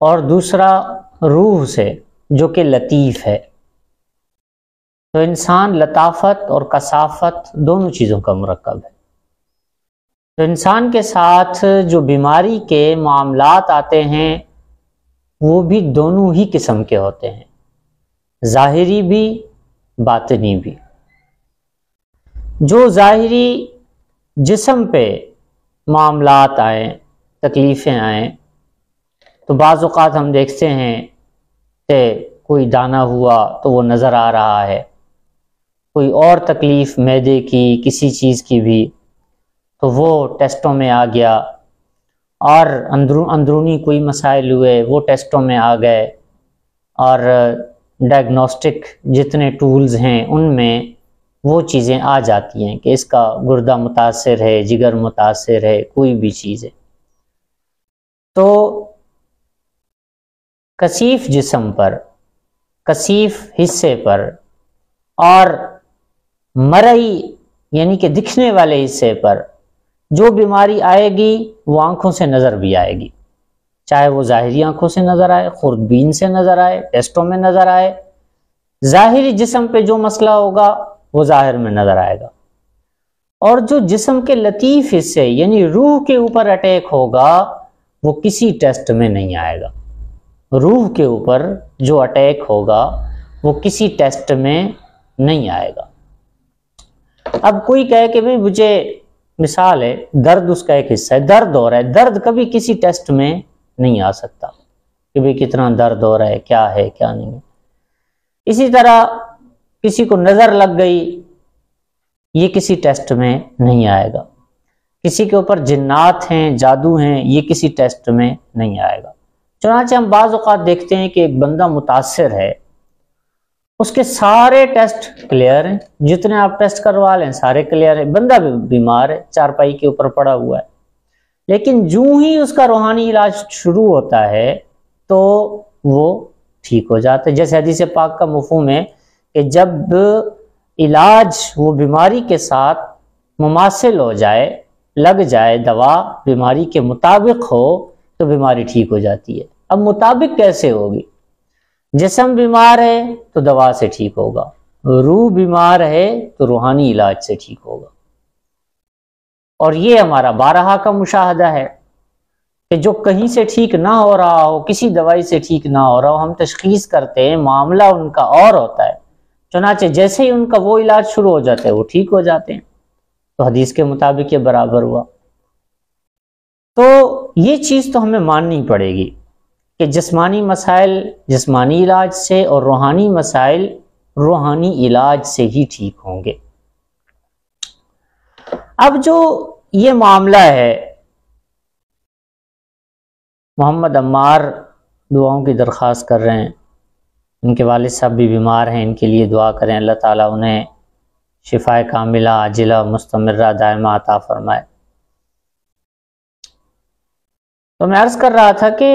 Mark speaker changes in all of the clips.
Speaker 1: اور دوسرا روح سے جو کہ لطیف ہے۔ تو انسان لطافت اور کثافت دونوں چیزوں کا مرکب ہے۔ تو انسان کے ساتھ جو بیماری کے معاملات آتے ہیں وہ بھی دونوں ہی قسم کے ہوتے ہیں، ظاہری بھی باطنی بھی۔ جو ظاہری جسم پہ معاملات آئیں، تکلیفیں آئیں، تو بعض اوقات ہم دیکھتے ہیں کہ کوئی دانہ ہوا تو وہ نظر آ رہا ہے، کوئی اور تکلیف معدے کی کسی چیز کی بھی تو وہ ٹیسٹوں میں آ گیا، اور اندرونی کوئی مسائل ہوئے وہ ٹیسٹوں میں آ گئے، اور ڈائگنوسٹک جتنے ٹولز ہیں ان میں وہ چیزیں آ جاتی ہیں کہ اس کا گردہ متاثر ہے، جگر متاثر ہے، کوئی بھی چیز ہے۔ تو کثیف جسم پر، کثیف حصے پر اور مرئی یعنی کہ دکھنے والے حصے پر جو بیماری آئے گی وہ آنکھوں سے نظر بھی آئے گی، چاہے وہ ظاہری آنکھوں سے نظر آئے، خوردبین سے نظر آئے، ٹیسٹوں میں نظر آئے۔ ظاہری جسم پہ جو مسئلہ ہوگا وہ ظاہر میں نظر آئے گا، اور جو جسم کے لطیف حصے یعنی روح کے اوپر اٹیک ہوگا وہ کسی ٹیسٹ میں نہیں آئے گا۔ روح کے اوپر جو اٹیک ہوگا وہ کسی ٹیسٹ میں نہیں آئے گا۔ اب کوئی کہے کہ بھئی مجھے مثال ہے درد اس کا ایک حصہ ہے، درد ہو رہا ہے، درد کبھی کسی ٹیسٹ میں نہیں آ سکتا کہ بھئی کتنا درد ہو رہا ہے کیا نہیں ہے۔ اسی طرح کسی کو نظر لگ گئی، یہ کسی ٹیسٹ میں نہیں آئے گا۔ کسی کے اوپر جنات ہیں، جادو ہیں، یہ کسی ٹیسٹ میں نہیں آئے گا۔ چنانچہ ہم بعض اوقات دیکھتے ہیں کہ ایک بندہ متاثر ہے، اس کے سارے ٹیسٹ کلیئر ہیں، جتنے آپ ٹیسٹ کروا لیں سارے کلیئر ہیں، بندہ بھی بیمار ہے، چارپائی کے اوپر پڑا ہوا ہے، لیکن جو ہی اس کا روحانی علاج شروع ہوتا ہے تو وہ ٹھیک ہو جاتا ہے۔ جیسے حدیث پاک کا مفہوم ہے کہ جب علاج وہ بیماری کے ساتھ مماثل ہو جائے، لگ جائے، دوا بیماری کے مطابق ہو تو بیماری ٹھیک ہو جاتی ہے۔ اب مطابق کیسے ہوگی؟ جسم بیمار ہے تو دوا سے ٹھیک ہوگا، روح بیمار ہے تو روحانی علاج سے ٹھیک ہوگا۔ اور یہ ہمارا بارہا کا مشاہدہ ہے کہ جو کہیں سے ٹھیک نہ ہو رہا ہو، کسی دوائی سے ٹھیک نہ ہو رہا ہو، ہم تشخیص کرتے ہیں، معاملہ ان کا اور ہوتا ہے، چنانچہ جیسے ہی ان کا وہ علاج شروع ہو جاتا ہے وہ ٹھیک ہو جاتے ہیں۔ تو حدیث کے مطابق یہ برابر ہوا۔ تو یہ چیز تو ہمیں ماننی پڑے گی کہ جسمانی مسائل جسمانی علاج سے اور روحانی مسائل روحانی علاج سے ہی ٹھیک ہوں گے۔ اب جو یہ معاملہ ہے، محمد عمار دعاؤں کی درخواست کر رہے ہیں، ان کے والد صاحب بھی بیمار ہیں، ان کے لیے دعا کریں، اللہ تعالیٰ انہیں شفا کاملہ عاجلہ مستمرہ دائمہ عطا فرمائے۔ تو میں عرض کر رہا تھا کہ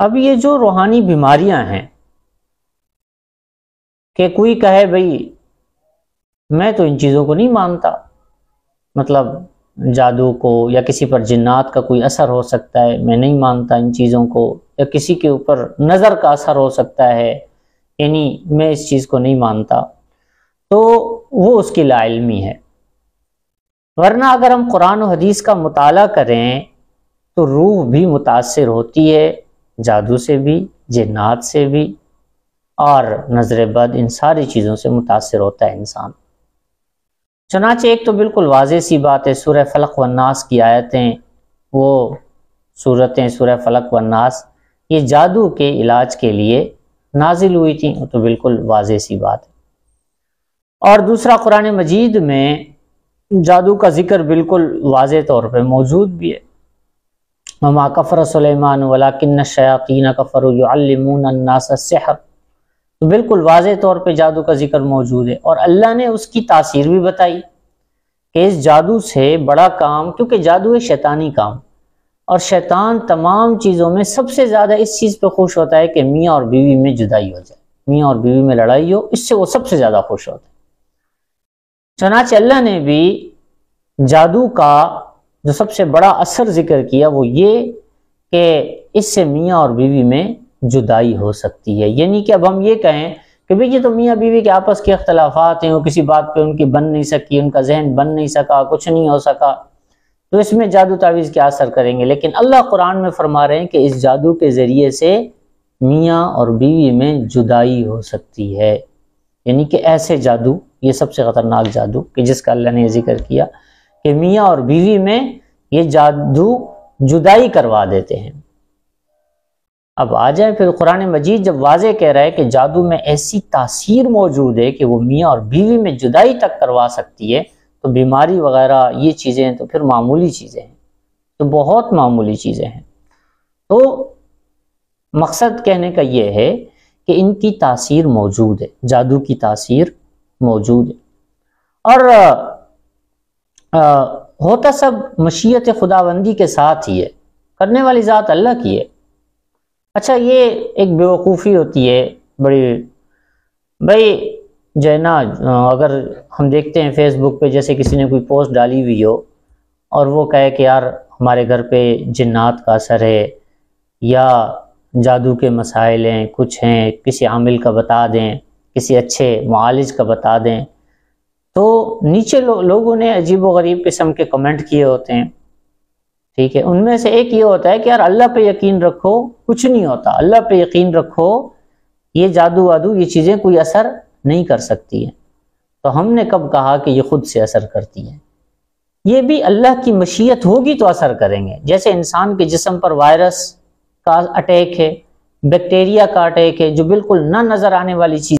Speaker 1: اب یہ جو روحانی بیماریاں ہیں کہ کوئی کہے بھئی میں تو ان چیزوں کو نہیں مانتا، مطلب جادو کو یا کسی پر جنات کا کوئی اثر ہو سکتا ہے، میں نہیں مانتا ان چیزوں کو، یا کسی کے اوپر نظر کا اثر ہو سکتا ہے، یعنی میں اس چیز کو نہیں مانتا، تو وہ اس کی لا علمی ہے۔ ورنہ اگر ہم قرآن و حدیث کا مطالعہ کریں تو روح بھی متاثر ہوتی ہے، جادو سے بھی، جنات سے بھی، اور نظر بد، ان ساری چیزوں سے متاثر ہوتا ہے انسان۔ چنانچہ ایک تو بالکل واضح سی بات ہے، سورہ فلق والناس کی آیتیں، وہ سورتیں سورہ فلق والناس یہ جادو کے علاج کے لیے نازل ہوئی تھیں، وہ تو بالکل واضح سی بات ہے۔ اور دوسرا قرآن مجید میں جادو کا ذکر بالکل واضح طور پہ موجود بھی ہے، وما کفر سلیمان ولکن الشیاطین کفروا یعلمون الناس السحر، تو بالکل واضح طور پہ جادو کا ذکر موجود ہے، اور اللہ نے اس کی تاثیر بھی بتائی کہ اس جادو سے بڑا کام، کیونکہ جادو ہے شیطانی کام، اور شیطان تمام چیزوں میں سب سے زیادہ اس چیز پہ خوش ہوتا ہے کہ میاں اور بیوی میں جدائی ہو جائے، میاں اور بیوی میں لڑائی ہو، اس سے وہ سب سے زیادہ خوش ہوتا ہے۔ چنانچہ اللہ نے بھی جادو کا جو سب سے بڑا اثر ذکر کیا وہ یہ کہ اس سے میاں اور بیوی میں جدائی ہو سکتی ہے. یعنی کہ اب ہم یہ کہیں کہ بھئی یہ تو میاں بیوی کے آپس کے اختلافات ہیں، وہ کسی بات پہ ان کی بن نہیں سکی، ان کا ذہن بن نہیں سکا، کچھ نہیں ہو سکا، تو اس میں جادو تعویذ کیا اثر کریں گے. لیکن اللہ قرآن میں فرما رہے ہیں کہ اس جادو کے ذریعے سے میاں اور بیوی میں جدائی ہو سکتی ہے. یعنی کہ ایسے جادو، یہ سب سے خطرناک جادو کہ جس کا اللہ نے ذکر کیا کہ میاں اور بیوی میں یہ جادو جدائی کروا دیتے ہیں. اب آ جائے پھر قرآن مجید جب واضح کہہ رہا ہے کہ جادو میں ایسی تاثیر موجود ہے کہ وہ میاں اور بیوی میں جدائی تک کروا سکتی ہے، تو بیماری وغیرہ یہ چیزیں تو پھر معمولی چیزیں ہیں، تو بہت معمولی چیزیں ہیں. تو مقصد کہنے کا یہ ہے کہ ان کی تاثیر موجود ہے، جادو کی تاثیر موجود ہے. اور ہوتا سب مشیت خداوندی کے ساتھ ہی ہے، کرنے والی ذات اللہ کی ہے. اچھا یہ ایک بیوقوفی ہوتی ہے بڑی، بھائی جو ہے نا، اگر ہم دیکھتے ہیں فیس بک پہ جیسے کسی نے کوئی پوسٹ ڈالی ہوئی ہو اور وہ کہے کہ یار ہمارے گھر پہ جنات کا اثر ہے یا جادو کے مسائل ہیں، کچھ ہیں، کسی عامل کا بتا دیں، کسی اچھے معالج کا بتا دیں، تو نیچے لوگوں نے عجیب و غریب قسم کے کمنٹ کیے ہوتے ہیں. ٹھیک ہے، ان میں سے ایک یہ ہوتا ہے کہ یار اللہ پہ یقین رکھو، کچھ نہیں ہوتا، اللہ پہ یقین رکھو، یہ جادو وادو یہ چیزیں کوئی اثر نہیں کر سکتی ہیں. تو ہم نے کب کہا کہ یہ خود سے اثر کرتی ہیں؟ یہ بھی اللہ کی مشیت ہوگی تو اثر کریں گے. جیسے انسان کے جسم پر وائرس کا اٹیک ہے، بیکٹیریا کا اٹیک ہے، جو بالکل نہ نظر آنے والی چیز